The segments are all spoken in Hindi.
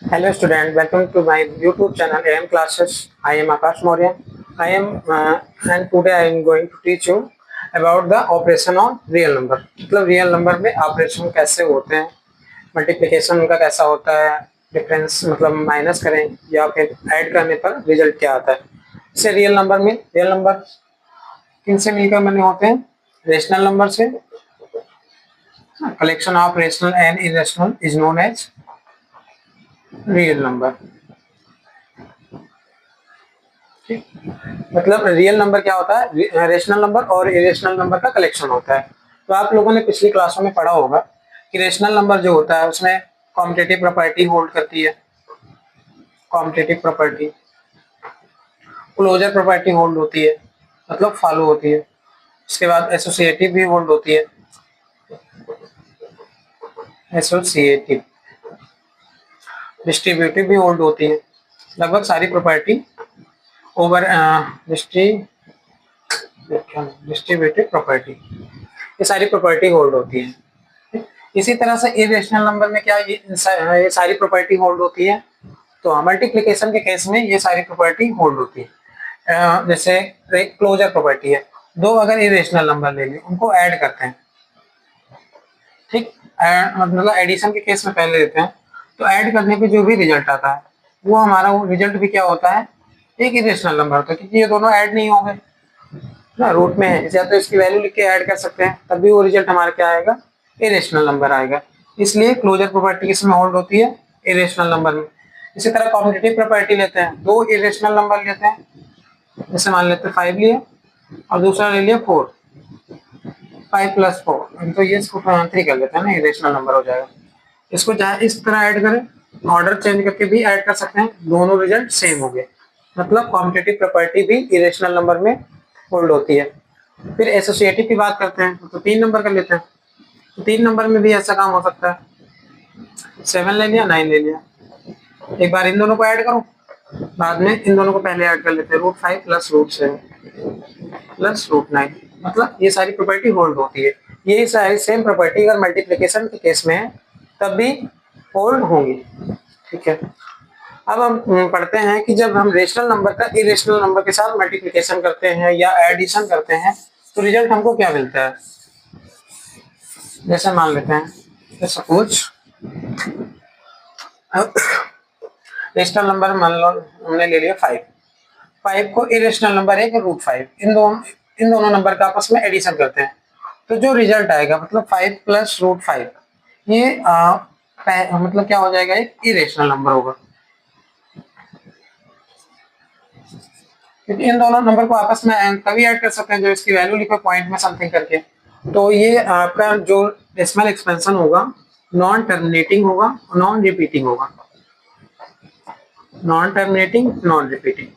Hello student, welcome to my YouTube channel AM Classes. I am Akash Maurya. I am and today I am going to teach you about the operation on real number. मतलब रियल नंबर में ऑपरेशन कैसे होते हैं, मल्टीप्लिकेशन उनका कैसा होता है, डिफरेंस मतलब माइनस करें या फिर ऐड करने पर रिजल्ट क्या आता है। इससे रियल नंबर किन से मिलकर बने होते हैं? रेशनल नंबर से। Collection of rational and irrational is known as real number. मतलब रियल नंबर क्या होता है? रेशनल नंबर और इरेशनल नंबर का कलेक्शन होता है। तो आप लोगों ने पिछली क्लासों में पढ़ा होगा कि रेशनल नंबर जो होता है उसमें कॉम्पिटिटिव प्रॉपर्टी होल्ड करती है, competitive property, closure property hold होती है, मतलब फॉलो होती है। उसके बाद एसोसिएटिव भी होल्ड होती है, एसोसिएटिव, डिस्ट्रीब्यूटिव भी होल्ड होती है। लगभग सारी प्रॉपर्टी ओवर डिस्ट्रीब्यूटिव प्रॉपर्टी, ये सारी प्रॉपर्टी होल्ड होती है। इसी तरह से इरेशनल नंबर में क्या ये सारी प्रॉपर्टी होल्ड होती है? तो मल्टीप्लिकेशन के केस में ये सारी प्रॉपर्टी होल्ड होती है। जैसे क्लोजर प्रॉपर्टी है, दो अगर इरेशनल नंबर ले लें उनको ऐड करते हैं, ठीक, मतलब एडिशन के केस में पहले लेते हैं, तो ऐड करने पे जो भी रिजल्ट आता है वो हमारा वो रिजल्ट भी क्या होता है? एक इरेशनल नंबर होता है, क्योंकि ये दोनों ऐड नहीं होंगे ना, रूट में है, या तो इसकी वैल्यू लिख के ऐड कर सकते हैं, तब भी वो रिजल्ट हमारा क्या आएगा? इरेशनल नंबर आएगा। इसलिए क्लोजर प्रॉपर्टी किसमें होल्ड होती है? इरेशनल नंबर में। इसी तरह कॉम्पिटिटिव प्रॉपर्टी लेते हैं, दो इरेशनल नंबर लेते हैं, जैसे मान लेते हैं 5 लिए और दूसरा ले लिया 4, 5 + 4, तो ये इसको 3 कर लेते हैं ना, इरेशनल नंबर हो जाएगा। इसको चाहे इस तरह ऐड करें, ऑर्डर चेंज करके भी ऐड कर सकते हैं, दोनों रिजल्ट सेम हो गए। मतलब कॉम्पिटिटिव प्रॉपर्टी भी इरेशनल नंबर में होल्ड होती है। फिर एसोसिएटिव की बात करते हैं, तो 3 नंबर कर लेते हैं, तो 3 नंबर में भी ऐसा काम हो सकता है। 7 ले लिया, 9 ले लिया, एक बार इन दोनों को ऐड करो, बाद में इन दोनों को पहले ऐड कर लेते हैं, √5 + √7 + √9, मतलब ये सारी प्रॉपर्टी होल्ड होती है। ये सारी सेम प्रॉपर्टी अगर मल्टीप्लिकेशन के केस में है तब भी होल्ड होंगी, ठीक है। अब हम पढ़ते हैं कि जब हम रेशनल नंबर का इरेशनल नंबर के साथ मल्टीप्लिकेशन करते हैं या एडिशन करते हैं तो रिजल्ट हमको क्या मिलता है। जैसे मान लेते हैं, सपोज रेशनल नंबर मान लो हमने ले लिया 5, 5 को इरेशनल नंबर है कि √5, इन दोनों नंबर का आपस में एडिशन करते हैं, तो जो रिजल्ट आएगा मतलब 5 + √5, ये मतलब क्या हो जाएगा? एक इरेशनल नंबर होगा, क्योंकि इन दोनों नंबर को आपस में तभी ऐड कर सकते हैं जब इसकी वैल्यू लिखो पॉइंट में समथिंग करके। तो ये आपका जो डेसिमल एक्सपेंशन होगा नॉन टर्मिनेटिंग होगा, नॉन रिपीटिंग होगा, non terminating non repeating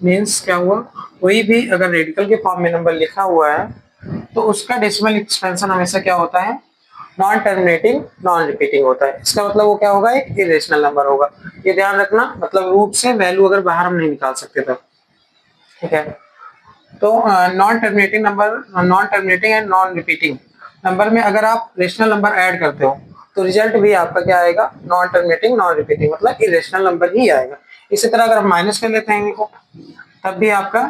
means क्या हुआ? कोई भी अगर रेडिकल के फॉर्म में नंबर लिखा हुआ है तो उसका डेसिमल एक्सपेंशन हमेशा क्या होता है? नॉन टर्मिनेटिंग नॉन रिपीटिंग होता है। इसका मतलब वो क्या होगा? एक इरेशनल नंबर होगा। ये ध्यान रखना, मतलब रूट से वैल्यू अगर बाहर हम नहीं निकाल सकते तब, ठीक है। तो non terminating number, non terminating and non repeating number में अगर आप रेशनल नंबर ऐड करते हो तो रिजल्ट भी आपका क्या आएगा? नॉन टर्मिनेटिंग नॉन रिपीटिंग, मतलब इरेशनल नंबर ही आएगा। इसी तरह अगर हम माइनस कर लेते हैं इनको तब भी आपका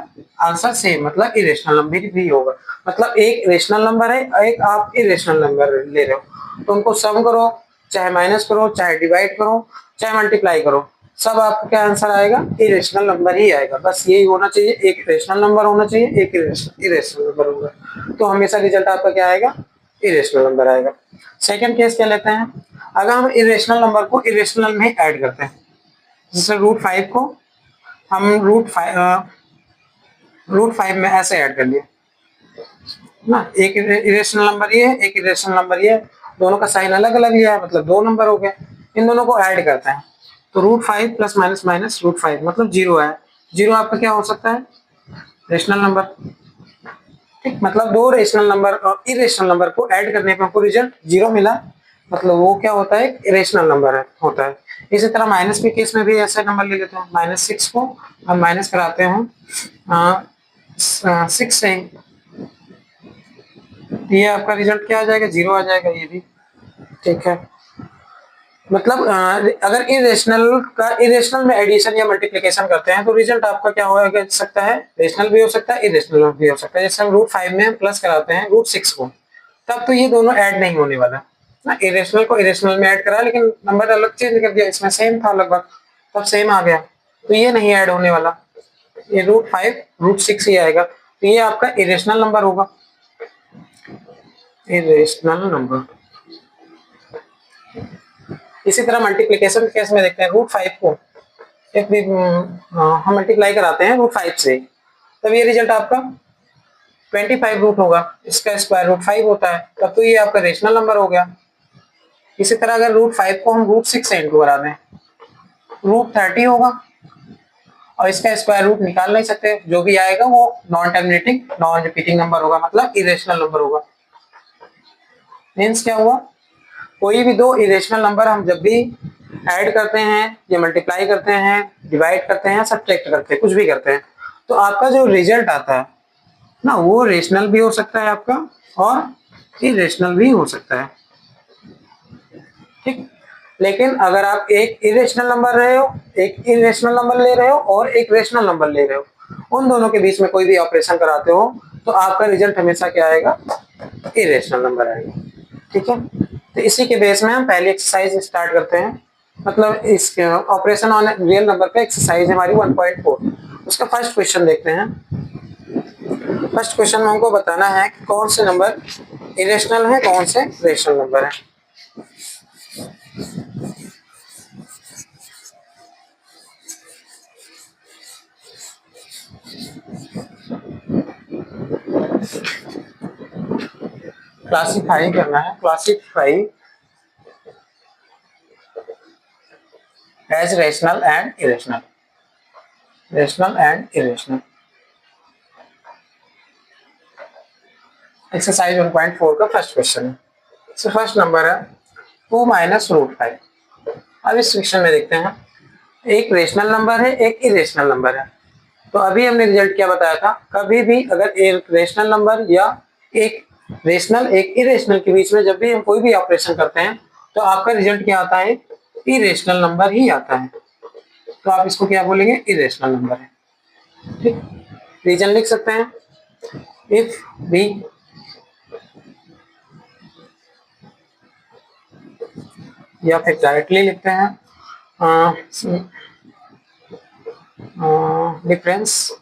आंसर सेम, मतलब इरेशनल नंबर भी होगा। मतलब एक रेशनल नंबर है, एक आप इरेशनल नंबर ले रहे हो, तो उनको सम करो, चाहे माइनस करो, चाहे डिवाइड करो, चाहे मल्टीप्लाई करो, सब आपका क्या आंसर आएगा? इरेशनल नंबर ही आएगा। बस यही होना चाहिए, एक रेशनल नंबर होना चाहिए, एक इरेशनल नंबर होगा, तो हमेशा रिजल्ट आपका क्या आएगा? इरेशनल नंबर आएगा। सेकंड केस क्या लेते हैं? अगर हम इरेशनल नंबर को इरेशनल में ऐड करते हैं, जैसे √5 को हम √5 में ऐसे ऐड कर लिए ना, एक इरेशनल नंबर ये है, एक इरेशनल नंबर ये है, दोनों का साइन अलग अलग लिया है, मतलब 2 नंबर हो गए। इन दोनों को ऐड करते हैं तो √5 + माइनस √5 मतलब 0 है। 0 आपका क्या हो सकता है? रेशनल नंबर, ठीक। मतलब दो रेशनल नंबर और इरेशनल नंबर को ऐड करने पर हमको रिजल्ट 0 मिला, मतलब वो क्या होता है? इरेशनल नंबर है, होता है। इसी तरह माइनस के केस में भी ऐसे नंबर ले लेते हैं, -6 को हम माइनस कराते हैं 6 से, ये आपका रिजल्ट क्या आ जाएगा? 0 आ जाएगा, ये भी, ठीक है। मतलब अगर इरेशनल का इरेशनल में एडिशन या मल्टीप्लिकेशन करते हैं तो रिजल्ट आपका क्या हो सकता है, रेशनल भी हो सकता है, इरेशनल भी हो सकता है। जैसे हम √5 में प्लस कराते हैं √6 को, तब तो ये दोनों ऐड नहीं होने वाला ना, इरेशनल को इरेशनल में ऐड करा लेकिन नंबर अलग चेंज कर दिया, इसमें सेम था लगभग, तब सेम आ गया, तो ये नहीं ऐड होने वाला, ये √5 √6 ही आएगा, तो ये आपका इरेशनल नंबर होगा, इरेशनल नंबर। इसी तरह मल्टीप्लिकेशन के केस में देखते हैं √5 को हम मल्टीप्लाई कराते हैं √5 से, तब ये रिजल्ट आपका 25 रूट होगा, इसका स्क्वायर √5 होता है, तब तो ये आपका रेशनल नंबर हो गया। इसी तरह अगर √5 को हम √6 से इंटू करा दें √30 होगा, और इसका स्क्वायर रूट निकाल नहीं सकते, जो भी आएगा वो non terminating non repeating number होगा, मतलब इरेशनल नंबर होगा। मीन्स क्या हुआ, कोई भी दो इरेशनल नंबर हम जब भी ऐड करते हैं या मल्टीप्लाई करते हैं, डिवाइड करते हैं, सब्ट्रैक्ट करते हैं, कुछ भी करते हैं, तो आपका जो रिजल्ट आता है ना, वो रेशनल भी हो सकता है आपका और इरेशनल भी हो सकता है, ठीक। लेकिन अगर आप एक इरेशनल नंबर रहे हो, एक इरेशनल नंबर ले रहे हो और एक रेशनल नंबर ले रहे हो, उन दोनों के बीच में कोई भी ऑपरेशन कराते हो तो आपका रिजल्ट हमेशा क्या आएगा, इरेशनल नंबर आएगा, ठीक है। तो इसी के बेस में हम पहली एक्सरसाइज स्टार्ट करते हैं, मतलब इस ऑपरेशन ऑन रियल नंबर पे एक्सरसाइज हमारी 1.4। उसका फर्स्ट क्वेश्चन देखते हैं। फर्स्ट क्वेश्चन में हमको बताना है कि कौन से नंबर इरेशनल है, कौन से रेशनल नंबर है। क्लासिफाई करना है, classify as rational and irrational, rational and irrational. Exercise 1.4 का फर्स्ट क्वेश्चन है। सो फर्स्ट नंबर है 2 माइनस √5। अब इस क्वेश्चन में देखते हैं, एक रेशनल नंबर है, एक इरेशनल नंबर है। तो अभी हमने रिजल्ट क्या बताया था, कभी भी अगर एक रेशनल नंबर या एक रेशनल एक इरेशनल के बीच में जब भी हम कोई भी ऑपरेशन करते हैं तो आपका रिजल्ट क्या आता है, इरेशनल नंबर ही आता है, तो आप इसको क्या बोलेंगे, इरेशनल नंबर है, ठीक। रीजन लिख सकते हैं, इफ बी या फिर डायरेक्टली लिखते हैं difference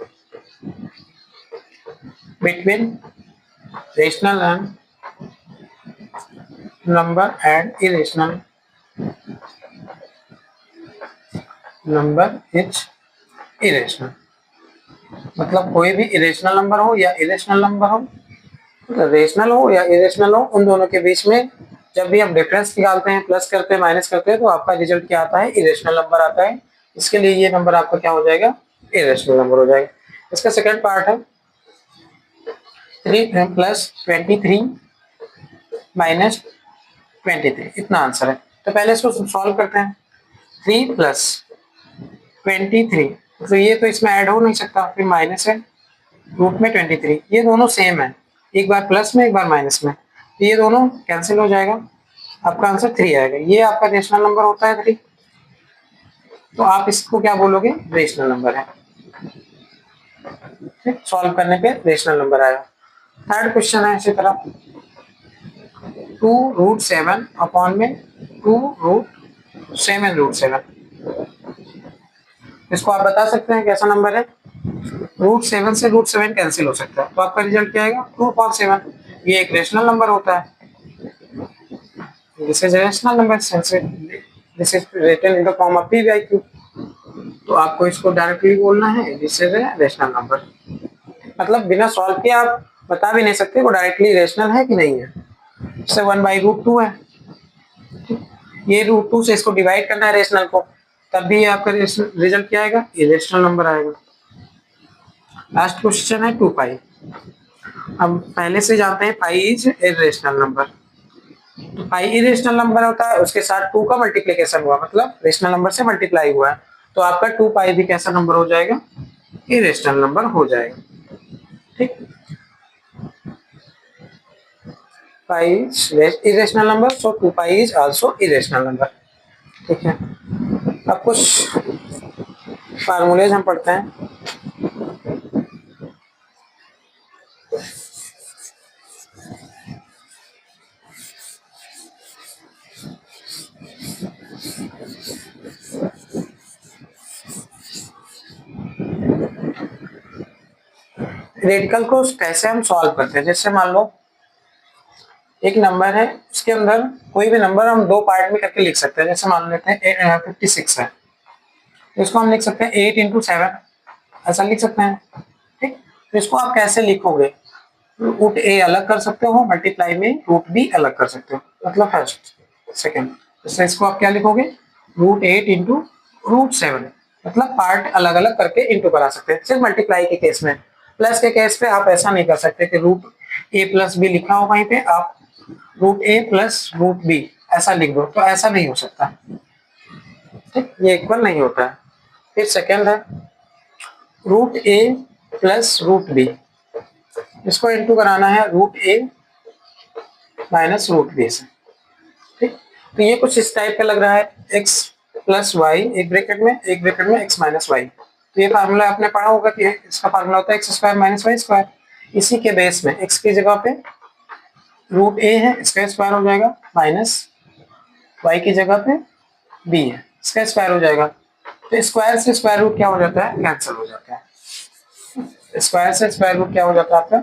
between rational and number and irrational number is irrational. मतलब कोई भी इरेशनल नंबर हो या इरेशनल नंबर हो, मतलब रेशनल हो या इरेशनल हो, उन दोनों के बीच में जब भी हम डिफरेंस निकालते हैं, प्लस करते हैं, माइनस करते हैं, तो आपका रिजल्ट क्या आता है, इरेशनल नंबर आता है। इसके लिए ये नंबर आपका क्या हो जाएगा, इरेशनल नंबर हो जाएगा। इसका सेकंड पार्ट है 3 प्लस 23 माइनस 23, इतना आंसर है। तो पहले इसको सॉल्व करते हैं। 3 प्लस 23, तो ये तो इसमें ऐड हो नहीं सकता, फिर माइनस है, रूट में 23, ये दोनों सेम है, एक बार प्लस में एक बार माइनस में, तो ये दोनों कैंसिल हो जाएगा, आपका आंसर 3 आएगा। ये आपका रेशनल नंबर होता है 3, तो आप इसको क्या बोलोगे, रेशनल नंबर है, ठीक। सॉल्व करने पे रेशनल नंबर आएगा। थर्ड क्वेश्चन है इसी तरह 2√7 अपॉन में 2√7 इसको आप बता सकते हैं कैसा नंबर है, √7 से √7 कैंसिल हो सकता है, तो आपका रिजल्ट क्या आएगा, 2/7। ये एक रेशनल नंबर होता है, this is rational number, this is written in the form of p by q, तो आपको इसको डायरेक्टली बोलना है दिस इज रेशनल नंबर। मतलब बिना सॉल्व किए आप बता भी नहीं सकते वो डायरेक्टली रेशनल है कि नहीं है। इससे 1/√2 है, ये √2 से इसको डिवाइड करना है रेशनल को, तब भी आपका रिजल्ट क्या आएगा, इरेशनल नंबर आएगा। लास्ट क्वेश्चन है 2π। अब पहले से जानते हैं पाई इज इरेशनल नंबर, तो पाई इरेशनल नंबर होता है, उसके साथ 2 का मल्टीप्लिकेशन हुआ, मतलब रेशनल नंबर से मल्टीप्लाई हुआ है, तो आपका 2π भी कैसा नंबर हो जाएगा, इरेशनल नंबर हो जाएगा, ठीक। Pi is irrational number, so 2π is also irrational number. ठीक है, अब कुछ फार्मूलेज हम पढ़ते हैं। रेडिकल को कैसे हम सॉल्व करते हैं, जैसे मान लो एक नंबर है, उसके अंदर कोई भी नंबर हम दो पार्ट में करके लिख सकते हैं। जैसे मान लेते हैं 56 है, तो इसको हम लिख सकते हैं 8 इंटू 7, ऐसा लिख सकते हैं। ठीक, तो इसको आप कैसे लिखोगे, रूट ए अलग कर सकते हो, मल्टीप्लाई में रूट बी अलग कर सकते हो, मतलब फर्स्ट सेकेंड। तो इसको आप क्या लिखोगे, रूट 8 इंटू रूट 7, मतलब पार्ट अलग अलग करके इंटू करा सकते हैं सिर्फ मल्टीप्लाई के केस में। प्लस के केस पे आप ऐसा नहीं कर सकते कि रूट ए प्लस बी लिखा हो वहीं पे आप root A plus root B ऐसा लिख दो, तो ऐसा नहीं हो सकता। ठीक, ये इक्वल नहीं होता है। फिर सेकेंड है root A plus root B, इसको इंटू कराना है root A minus root B से। ठीक, तो ये कुछ इस टाइप का लग रहा है, x प्लस वाई एक ब्रैकेट में x माइनस वाई। तो ये फार्मूला आपने पढ़ा होगा कि इसका फार्मूला होता है X square minus Y square. इसी के बेस में x की जगह पे रूट ए है, इसका स्क्वायर हो जाएगा, माइनस y की जगह पे b है, इसका स्क्वायर हो जाएगा। तो स्क्वायर से स्क्वायर रूट क्या हो जाता है, कैंसिल हो जाता है। स्क्वायर से स्क्वायर रूट क्या हो जाता है आपका,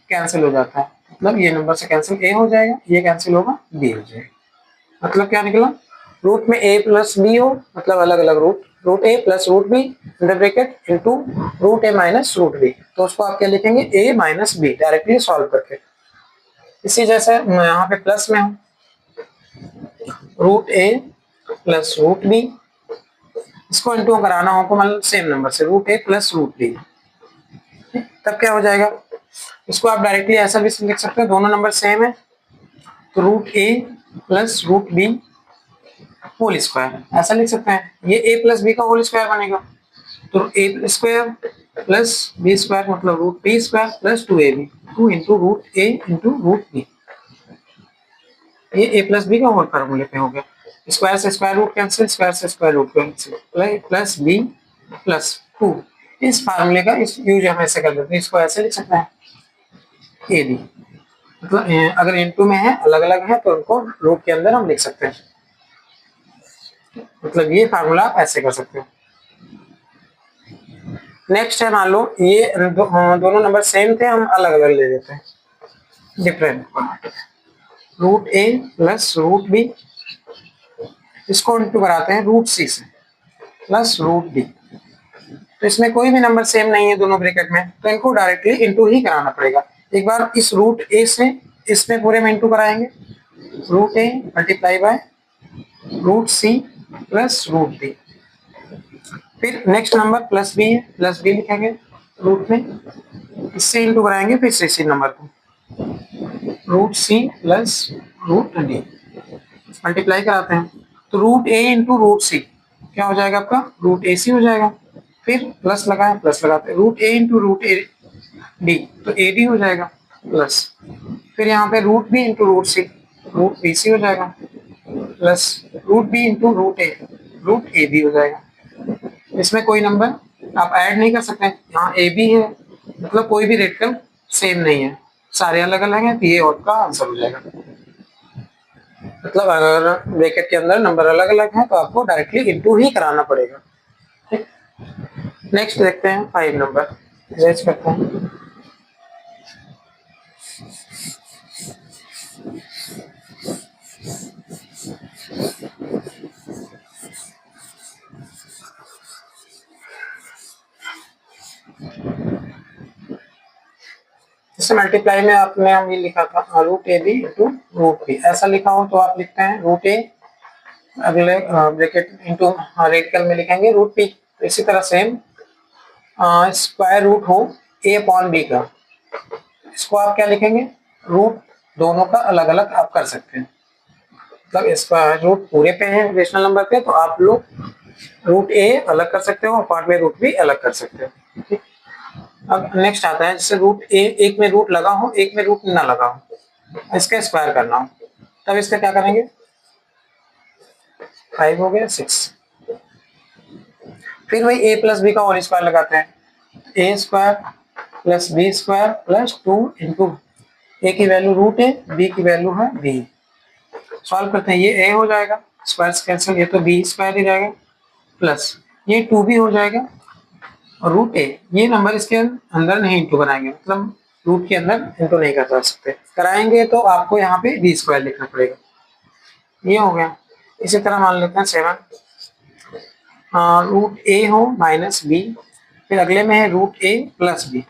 कैंसिल हो जाता है। मतलब ये नंबर से कैंसिल a हो जाएगा, ये कैंसिल होगा b हो जाएगा। मतलब क्या निकला, रूट में a प्लस बी हो, मतलब अलग अलग root, root A plus root B under bracket into root A minus root B. तो उसको आप क्या लिखेंगे, a minus B, directly solve करके। इसी जैसे मैं यहाँ पे प्लस में हूँ, root A plus root B, इसको इंटू कराना हो तो मतलब सेम नंबर से root A plus root B, तब क्या हो जाएगा। इसको आप डायरेक्टली ऐसा भी लिख सकते हैं, दोनों नंबर सेम है, तो root A plus root B whole square ऐसा लिख सकते हैं। ये a प्लस बी का होल स्क्वायर बनेगा, तो a square plus B square मतलब root B square plus 2ab, 2 into root A into root B. ये a प्लस बी का होल फार्मूले पे हो गया। स्क्वायर से स्क्वायर रूट कैंसिल, स्क्वायर से square root cancel, plus B plus 2। इस फार्मूले का इस यूज हम ऐसे कर देते हैं, इसको ऐसे लिख सकते हैं ए बी, मतलब अगर इनटू में है अलग अलग है तो उनको रूट के अंदर हम लिख सकते हैं। मतलब ये फार्मूला आप ऐसे कर सकते हो। नेक्स्ट है, मान लो ये दोनों नंबर सेम थे, हम अलग अलग ले लेते हैं, different. Root A plus root B, इसको इंटू कराते हैं रूट सी से प्लस रूट डी। तो इसमें कोई भी नंबर सेम नहीं है दोनों ब्रैकेट में, तो इनको डायरेक्टली इंटू ही कराना पड़ेगा। एक बार इस रूट ए से इसमें पूरे में इंटू कराएंगे, root A multiply by root C plus root D. फिर नेक्स्ट नंबर प्लस बी है, प्लस बी लिखेंगे रूट में, इससे इंटू कराएंगे फिर से इसी नंबर को, root C plus root D, multiply कराते हैं। तो root A into root C क्या हो जाएगा आपका, रूट ए सी हो जाएगा। फिर प्लस लगाए, प्लस लगाते हैं, root A into root A D, तो ए डी हो जाएगा प्लस। फिर यहाँ पे root B into root C, root B C हो जाएगा plus root B into root A B हो जाएगा। इसमें कोई नंबर आप ऐड नहीं कर सकते, यहाँ ए बी है, मतलब कोई भी रेडिकल सेम नहीं है, सारे अलग अलग हैं, तो ये आपका आंसर हो जाएगा। मतलब अगर ब्रैकेट के अंदर नंबर अलग अलग हैं तो आपको डायरेक्टली इंटू ही कराना पड़ेगा। ठीक, नेक्स्ट देखते हैं 5 नंबर, रेज करते हैं। जैसे मल्टीप्लाई में आपने हम ये लिखा था root A B into root B, ऐसा लिखा हो तो आप लिखते हैं रूट ए अगले ब्रैकेट इंटू रेडिकल में लिखेंगे रूट बी। तो इसी तरह सेम स्क्वायर रूट हो ए अपॉन बी का, इसको आप क्या लिखेंगे, रूट दोनों का अलग अलग आप कर सकते हैं। मतलब इसका रूट पूरे पे है रेशनल नंबर पे, तो आप लोग रूट ए अलग कर सकते हो, अपॉन में रूट बी अलग कर सकते हो। ठीक, अब नेक्स्ट आता है, जैसे रूट ए एक में रूट लगा हो एक में रूट ना लगा हो, इसका स्क्वायर करना हो, तब इसका क्या करेंगे, 5 हो गया 6। फिर वही a प्लस बी का होल स्क्वायर लगाते हैं, a square plus B square plus 2 into A की वैल्यू रूट है, बी की वैल्यू है b। सॉल्व करते हैं, ये a हो जाएगा, स्क्वायर कैंसिल, ये तो b स्क्वायर ही जाएगा, प्लस ये 2b हो जाएगा और रूट a। ये नंबर इसके अंदर नहीं इंटू कराएंगे, मतलब रूट के अंदर इंटू नहीं कर सकते, कराएंगे तो आपको यहाँ पे b स्क्वायर लिखना पड़ेगा। ये हो गया। इसी तरह मान लेते हैं 7, रूट a हो माइनस b, फिर अगले में है रूट a प्लस b,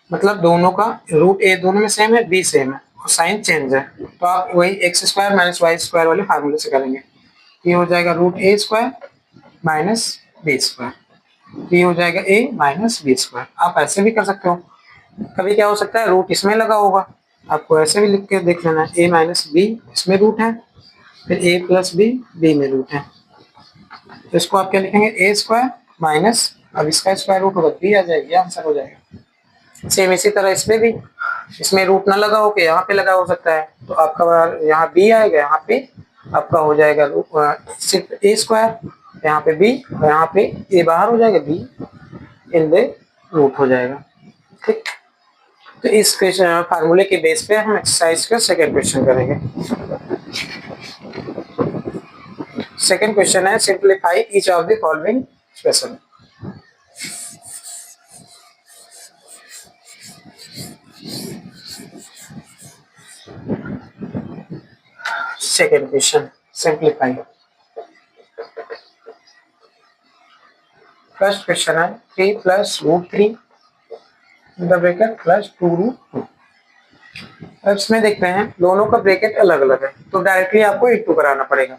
मतलब दोनों का रूट a दोनों में सेम है, b सेम है और साइन चेंज है, तो आप वही X square minus Y square वाले फार्मूले से करेंगे। ये हो जाएगा root a square minus b square, ये हो जाएगा a माइनस b स्क्वायर। आप ऐसे भी कर सकते हो, कभी क्या हो सकता है रूट इसमें लगा होगा, आपको ऐसे भी लिख के देख लेना है, a माइनस b इसमें रूट है, फिर a प्लस b b में रूट है, तो इसको आप क्या लिखेंगे, a स्क्वायर माइनस, अब इसका स्क्वायर रूट होगा b आ जाएगी, आंसर हो जाएगा। सेम इसी तरह इसमें भी, इसमें रूट ना लगा हो के यहाँ पे लगा हो सकता है, तो आपका यहाँ b आएगा, यहाँ पे आपका हो जाएगा सिर्फ a स्क्वायर, यहाँ पे b और यहाँ पे a बाहर हो जाएगा, b इन द रूट हो जाएगा। ठीक, तो इस क्वेश्चन फार्मूले के बेस पे हम एक्सरसाइज का सेकंड क्वेश्चन करेंगे। सेकंड क्वेश्चन है simplify each of the following expression. Second question simplify. First question है 3 plus root 3 the bracket plus 2 root 2। अब इसमें देखते हैं दोनों का ब्रैकेट अलग अलग है, तो डायरेक्टली आपको इंटू कराना पड़ेगा।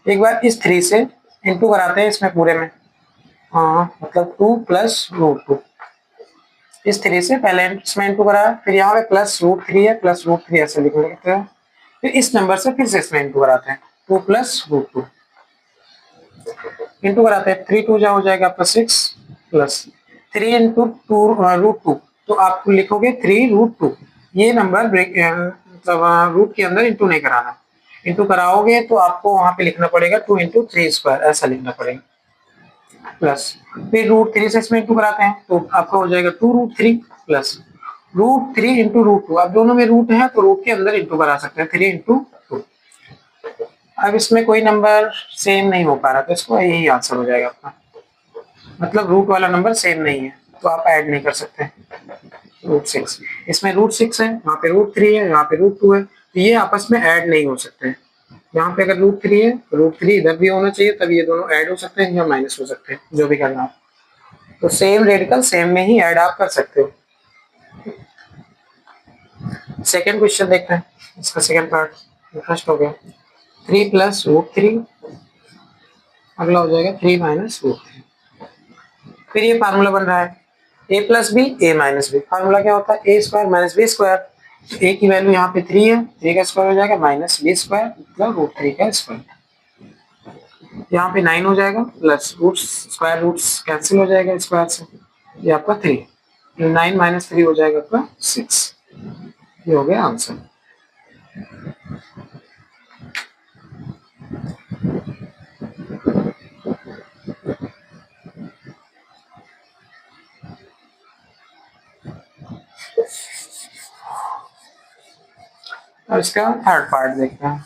एक बार इस 3 से इंटू कराते हैं इसमें पूरे में, मतलब 2 प्लस रूट 2, इस 3 से पहले इसमें इंटू कराया, फिर यहाँ पे प्लस रूट 3 है, प्लस रूट 3 ऐसे लिख लेते हैं, फिर इस नंबर से फिर से इसमें इंटू कराते हैं, 2 प्लस रूट 2 इंटू कराते हैं, 3 2 जा हो जाएगा आपका 6 प्लस 3 इंटू 2 रूट 2, तो आप लिखोगे 3 रूट 2। ये नंबर मतलब रूट के अंदर इंटू नहीं कराना, इंटू कराओगे तो आपको वहां पे लिखना पड़ेगा 2 इंटू 3 स्क्वायर, ऐसा लिखना पड़ेगा, प्लस फिर रूट 3 से इसमें इंटू कराते हैं तो आपका हो जाएगा 2 root 3 plus root 3 into root 2। अब दोनों में रूट है तो रूट के अंदर इंटू करा सकते हैं, 3 इंटू 2। अब इसमें कोई नंबर सेम नहीं हो पा रहा, तो इसको यही आंसर हो जाएगा आपका, मतलब रूट वाला नंबर सेम नहीं है तो आप ऐड नहीं कर सकते। रूट 6, इसमें रूट 6 है, वहाँ पे रूट 3 है, यहाँ पे रूट 2 है, तो ये आपस में ऐड नहीं हो सकते। यहाँ पे अगर रूट 3 है तो रूट 3 इधर भी होना चाहिए, तब ये दोनों ऐड हो सकते हैं या माइनस हो सकते हैं, जो भी करना हो। तो सेम रेडिकल सेम में ही ऐड आप कर सकते हो। सेकेंड क्वेश्चन देखते हैं, इसका सेकेंड पार्ट। फर्स्ट हो गया 3 प्लस रूट 3, अगला हो जाएगा 3 माइनस रूट 3। फिर ये फार्मूला बन रहा है a plus B A minus B. Formula क्या होता है, A square minus B square, A की वैल्यू यहाँ पे 3 है, 3 का स्क्वायर हो जाएगा माइनस बी स्क्वायर, मतलब रूट 3 का स्क्वायर। यहाँ पे 9 हो जाएगा, plus root square roots cancel हो जाएगा स्क्वायर से, ये आपका 3, 9 माइनस 3 हो जाएगा आपका 6। ये हो गया आंसर। और इसका थर्ड पार्ट देखते हैं।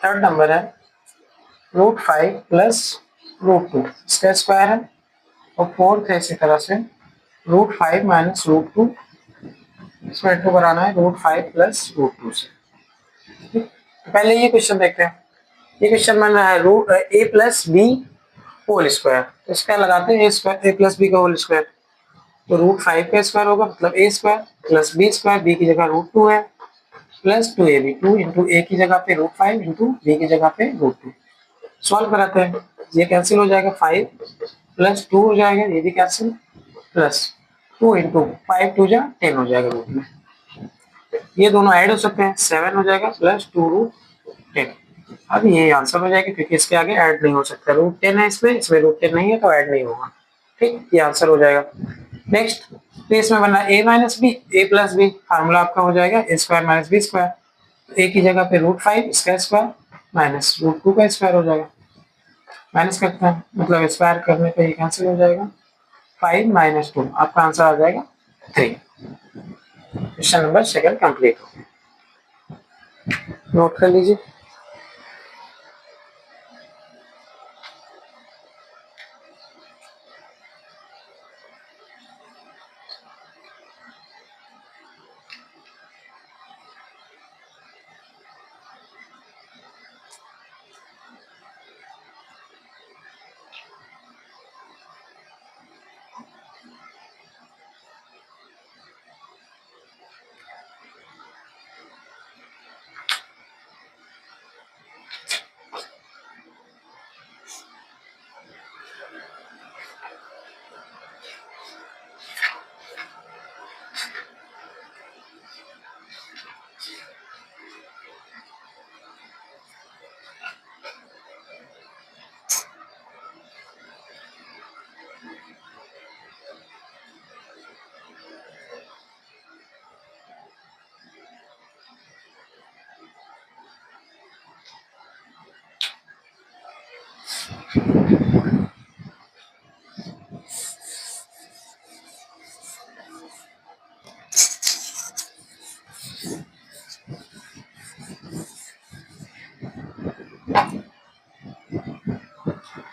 थर्ड नंबर है रूट 5 प्लस रूट 2, इसका स्क्वायर है, और फोर्थ है इसी तरह से रूट 5 माइनस रूट 2, इसमें इंटू कराना है रूट 5 प्लस रूट 2 से। तो पहले ये क्वेश्चन देखते हैं। ये क्वेश्चन बन रहा है root A plus B whole square, तो इसका लगाते हैं A square, A plus B का होल स्क्वायर, तो रूट 5 का स्क्वायर होगा, मतलब A square plus B square, B की जगह रूट 2 है, प्लस 2ab, 2 इंटू ए की जगह पे रूट 5 इंटू बी की जगह पे रूट 2। सॉल्व कराते हैं, ये कैंसिल हो जाएगा, 5 प्लस 2 हो जाएगा, ये भी कैंसिल, प्लस 2 इंटू 5 2 जा 10 हो जाएगा रूट में, ये दोनों ऐड हो सकते हैं, 7 हो जाएगा प्लस 2 रूट 10। अब ये आंसर हो जाएगा क्योंकि इसके आगे ऐड नहीं हो सकता, रूट 10 है इसमें, इसमें रूट 10 नहीं है तो ऐड नहीं होगा। ठीक, ये आंसर हो जाएगा। नेक्स्ट, तो इसमें बनना ए माइनस बी, ए प्लस बी, फार्मूला आपका हो जाएगा ए square minus B square. A की जगह पे √5 इसका स्क्वायर माइनस √2 का स्क्वायर हो जाएगा। माइनस करते हैं मतलब स्क्वायर करने पे ये कैंसिल हो जाएगा। 5 माइनस 2 आपका आंसर आ जाएगा 3। क्वेश्चन नंबर सेकंड कंप्लीट हो गया। नोट कर लीजिए।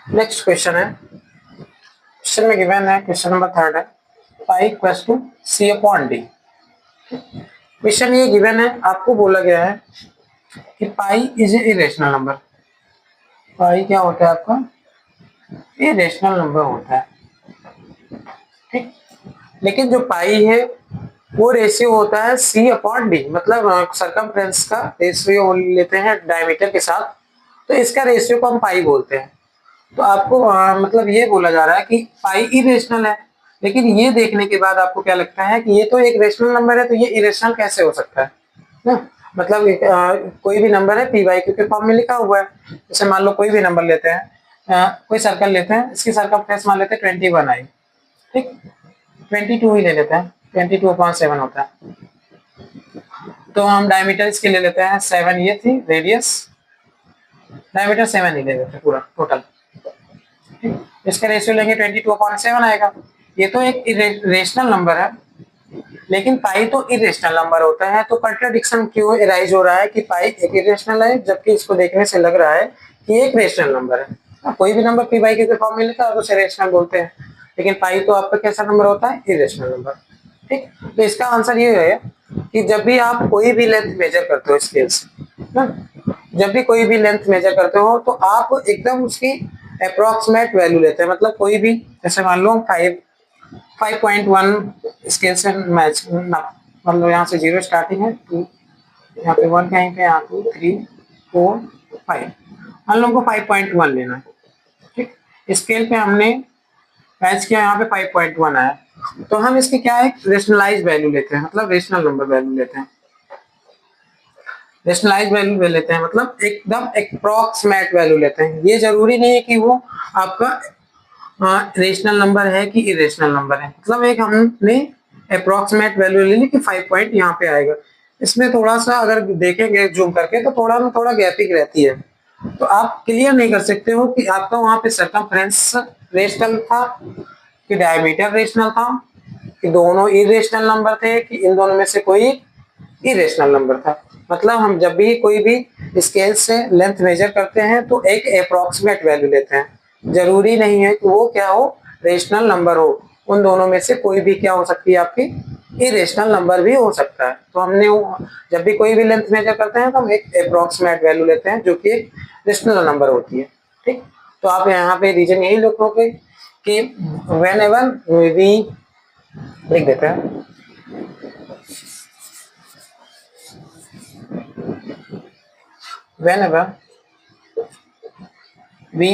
नेक्स्ट क्वेश्चन है, क्वेश्चन में गिवन है, क्वेश्चन नंबर थर्ड है, pi equals to C upon D. Question ये गिवन है, आपको बोला गया है कि pi is a irrational number. Pi क्या होता है आपका? इरेशनल नंबर होता है, ठीक। लेकिन जो पाई है वो रेशियो होता है सी अपॉन डी, मतलब सरकमफ्रेंस का रेशियो लेते हैं डायमीटर के साथ, तो इसका रेशियो को हम पाई बोलते हैं। तो आपको मतलब ये बोला जा रहा है कि पाई इरेशनल है, लेकिन ये देखने के बाद आपको क्या लगता है कि ये तो एक रेशनल नंबर है, तो ये इरेशनल कैसे हो सकता है ना? मतलब कोई भी नंबर है पी वाई क्यू के फॉर्म में लिखा हुआ है। जैसे मान लो कोई भी नंबर लेते हैं, कोई सर्कल लेते हैं, इसकी सर्कमफ्रेंस मान लेते हैं 21 आई, ठीक। 22 ही ले लेते हैं, 22/7 होता है। तो हम डायमीटर इसके ले लेते हैं 7, ये थी रेडियस, डायमीटर 7 ही ले लेते हैं पूरा टोटल। इसका रेशियो लेंगे 22/7 आएगा। ये तो एक रेशनल नंबर है, लेकिन पाई तो इरेशनल नंबर होता है। तो कंट्राडिक्शन क्यों एराइज हो रहा है कि पाई एक इरेशनल है, जबकि इसको देखने से लग रहा है कि एक रेशनल नंबर है। कोई भी नंबर पी बाई के फॉर्म में लिखा है तो उसे रेशनल बोलते हैं, लेकिन पाई तो आपका कैसा नंबर होता है? इरेशनल नंबर, ठीक। तो इसका आंसर ये है कि जब भी आप कोई भी लेंथ मेजर करते हो स्केल से ना, जब भी कोई भी लेंथ मेजर करते हो तो आप एकदम उसकी अप्रोक्सीमेट वैल्यू लेते हैं। मतलब कोई भी, जैसे मान लो 5.1 स्केल से मैच, मतलब यहाँ से 0 स्टार्टिंग है, 2 यहाँ पे 1 कहीं पे, यहाँ 2 3 4 5, मान लो हमको 5.1 लेना है, ठीक। स्केल पे हमने मैच किया, यहाँ पे 5.1 आया, तो हम इसकी क्या है, रेशनलाइज वैल्यू लेते हैं, मतलब रेशनल नंबर वैल्यू लेते हैं। रेशनलाइज वैल्यू ले लेते हैं मतलब एकदम अप्रोक्सीमेट वैल्यू लेते हैं। ये जरूरी नहीं है कि वो आपका रेशनल नंबर है कि इरेशनल नंबर है, मतलब एक हमने अप्रोक्सीमेट वैल्यू ले ली कि 5 पॉइंट यहाँ पे आएगा। इसमें थोड़ा सा अगर देखेंगे जूम करके तो थोड़ा ना थोड़ा गैपिंग रहती है, तो आप क्लियर नहीं कर सकते हो कि आपका वहां पे सरकमफ्रेंस रेशनल था कि डायमीटर रेशनल था, कि दोनों इरेशनल नंबर थे, कि इन दोनों में से कोई इरेशनल नंबर था। मतलब हम जब भी कोई भी स्केल से लेंथ मेजर करते हैं तो एक अप्रोक्सीमेट वैल्यू लेते हैं। जरूरी नहीं है कि वो क्या हो, रेशनल नंबर हो, उन दोनों में से कोई भी क्या हो सकती है, आपकी इरेशनल नंबर भी हो सकता है। तो हमने जब भी कोई भी लेंथ मेजर करते हैं तो हम एक अप्रोक्सीमेट वैल्यू लेते हैं जो कि एक रेशनल नंबर होती है, ठीक। तो आप यहाँ पे रीजन यही लिखोगे कि व्हेनेवर वी, लिख देते हैं, whenever we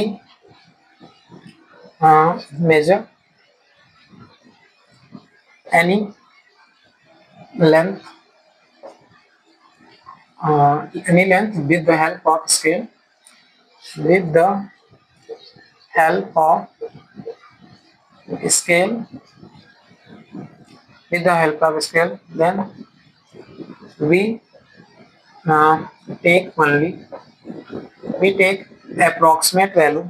measure any length with the help of scale, with the help of scale with the help of scale, then we take approximate value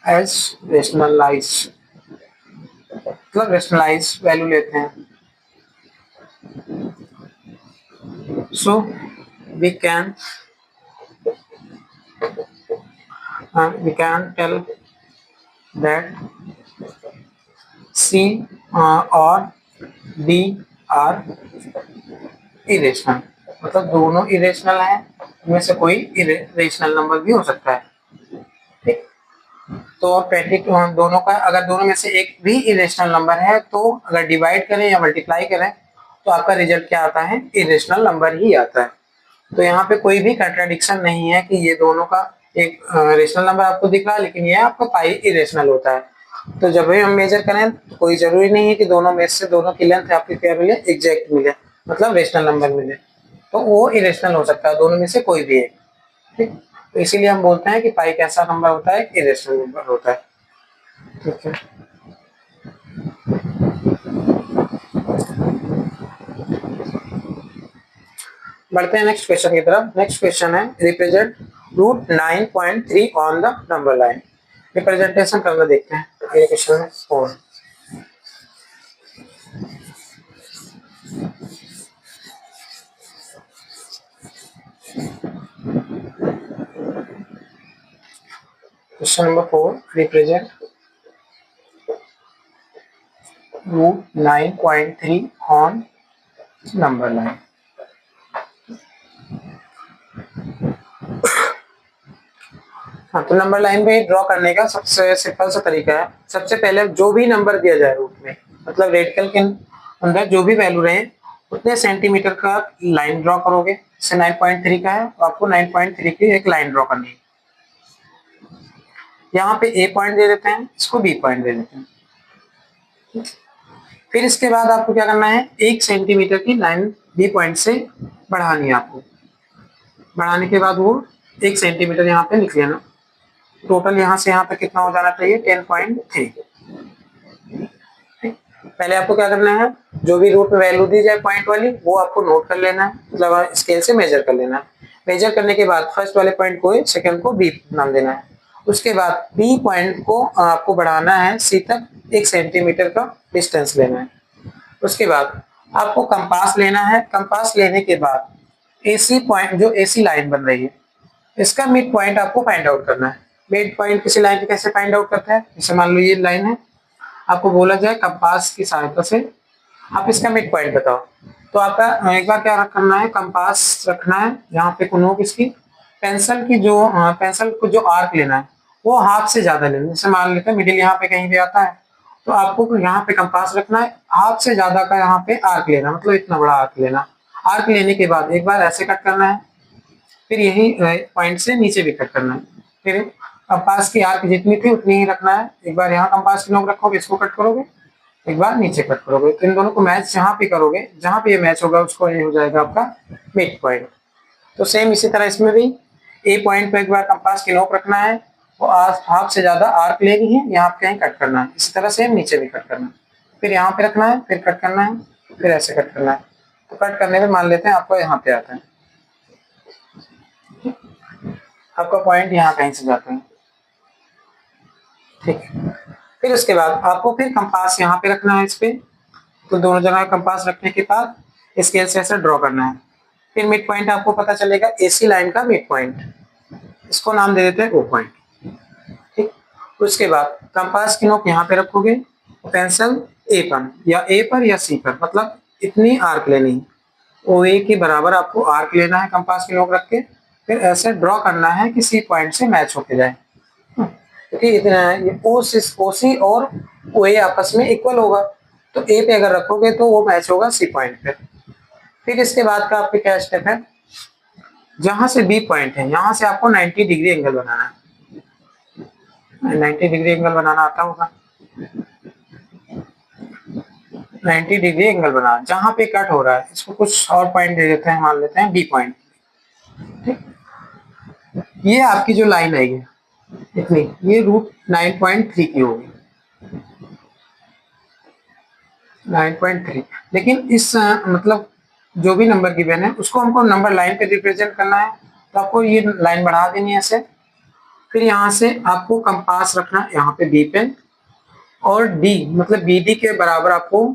as rationalized, मतलब rationalized वैल्यू लेते हैं. So we can tell that C और D are irrational, मतलब दोनों इरेशनल हैं, इनमें से कोई इरेशनल नंबर भी हो सकता है. ठीक, तो प्रैक्टिक दोनों का, अगर दोनों में से एक भी इरेशनल नंबर है तो अगर डिवाइड करें या मल्टीप्लाई करें तो आपका रिजल्ट क्या आता है, इरेशनल नंबर ही आता है. तो यहाँ पे कोई भी कंट्राडिक्शन नहीं है कि ये दोनों का एक रेशनल नंबर आपको दिख रहा है लेकिन ये आपका पाई इरेशनल होता है. तो जब भी हम मेजर करें तो कोई जरूरी नहीं है कि दोनों में से दोनों की लेंथ आपकी क्या मिले, एग्जैक्ट मिले, मतलब रेशनल नंबर मिले. तो वो इरेशनल हो सकता है, दोनों में से कोई भी एक. ठीक, तो इसीलिए हम बोलते हैं कि पाई कैसा नंबर होता है, इरेशनल नंबर होता है. ठीक है, बढ़ते हैं नेक्स्ट क्वेश्चन की तरफ. नेक्स्ट क्वेश्चन है represent root 9.3 on the number line. Representation करना देखते हैं. ये क्वेश्चन है 4. Question number 4, represent root 9.3 on number line. हाँ, तो नंबर लाइन पे ड्रॉ करने का सबसे सिंपल सा तरीका है. सबसे पहले जो भी नंबर दिया जाए रूट में, मतलब रेडिकल के अंदर जो भी वैल्यू रहे उतने सेंटीमीटर का लाइन ड्रॉ करोगे. जैसे 9.3 का है तो आपको 9.3 की एक लाइन ड्रॉ करनी है. यहाँ पे ए पॉइंट दे देते हैं, इसको बी पॉइंट दे देते हैं. फिर इसके बाद आपको क्या करना है, 1 सेंटीमीटर की लाइन बी पॉइंट से बढ़ानी है आपको. बढ़ाने के बाद वो 1 सेंटीमीटर यहाँ पे लिख लेना. टोटल यहाँ से यहाँ तक कितना हो जाना चाहिए, 10.3. पहले आपको क्या करना है, जो भी रूट में वैल्यू दी जाए पॉइंट वाली वो आपको नोट कर लेना है, मतलब स्केल से मेजर कर लेना है. मेजर करने के बाद फर्स्ट वाले पॉइंट को ए, सेकंड को बी नाम देना है. उसके बाद बी पॉइंट को आपको बढ़ाना है सी तक, 1 सेंटीमीटर का डिस्टेंस लेना है. उसके बाद आपको कंपास लेना है. कंपास लेने के बाद एसी पॉइंट, जो एसी लाइन बन रही है, इसका मिड पॉइंट आपको फाइंड आउट करना है. मिड पॉइंट किसी लाइन की कैसे फाइंड आउट करते हैं, जैसे मान लो ये लाइन है, आपको बोला जाए कंपास की सहायता से आप इसका मिड पॉइंट बताओ. तो आपका एक बार क्या करना है, कंपास रखना है यहाँ पे नोक इसकी. पेंसिल की जो पेंसिल को जो आर्क लेना है वो हाफ से ज्यादा लेना है. जैसे मान लेते हैं मिडिल यहाँ पे कहीं भी आता है तो आपको यहाँ पे कंपास रखना है, हाफ से ज्यादा का यहाँ पे आर्क लेना, मतलब इतना बड़ा आर्क लेना. आर्क लेने के बाद एक बार ऐसे कट करना है, फिर यही पॉइंट से नीचे भी कट करना है. फिर कंपास की आर्क जितनी थी उतनी ही रखना है. एक बार यहाँ कंपास की नोक रखोगे, इसको कट करोगे, एक बार नीचे कट करोगे. तो इन दोनों को मैच जहाँ पे करोगे, जहाँ पे ये मैच होगा उसको ये हो जाएगा आपका मिड पॉइंट. तो सेम इसी तरह इसमें भी ए पॉइंट पे एक बार कंपास की नोक रखना है, वो हाफ से ज्यादा आर्क लेनी है, यहाँ पे कहीं कट करना है. इसी तरह सेम नीचे भी कट करना है, फिर यहाँ पे रखना है, फिर कट करना है, फिर ऐसे कट करना है. तो कट करने में मान लेते हैं आपको यहाँ पे आता है, आपका पॉइंट यहाँ कहीं से जाता है. ठीक है, फिर उसके बाद आपको फिर कंपास यहाँ पे रखना है इस पे. तो दोनों जगह कंपास रखने के बाद स्केल से ऐसे ड्रॉ करना है. फिर मिड पॉइंट आपको पता चलेगा एसी लाइन का मिड पॉइंट, इसको नाम दे देते हैं ओ पॉइंट. ठीक, उसके बाद कंपास की नोक यहाँ पे रखोगे, पेंसिल ए पर या सी पर, मतलब इतनी आर्क लेनी, ओ ए के बराबर आपको आर्क लेना है कंपास की नोक रख के. फिर ऐसे ड्रॉ करना है कि सी पॉइंट से मैच होके जाए, क्योंकि ये ओ सी और ओ ए आपस में इक्वल होगा. तो ए पे अगर रखोगे तो वो मैच होगा सी पॉइंट पे. फिर इसके बाद का आपके क्या स्टेप है, जहां से बी पॉइंट है यहाँ से आपको 90 डिग्री एंगल बनाना है. 90 डिग्री एंगल बनाना आता होगा. 90 डिग्री एंगल बना, जहां पे कट हो रहा है इसको कुछ और पॉइंट दे देते हैं, मान लेते हैं बी पॉइंट. ठीक, ये आपकी जो लाइन आएगी इतनी, ये रूट 9.3 की होगी, 9.3। लेकिन इस मतलब जो भी नंबर गिवन है उसको हमको नंबर लाइन पे रिप्रेजेंट करना है, तो आपको ये लाइन बढ़ा देनी है ऐसे। फिर यहाँ से आपको कंपास रखना यहाँ पे बी पे, और डी मतलब बी डी के बराबर आपको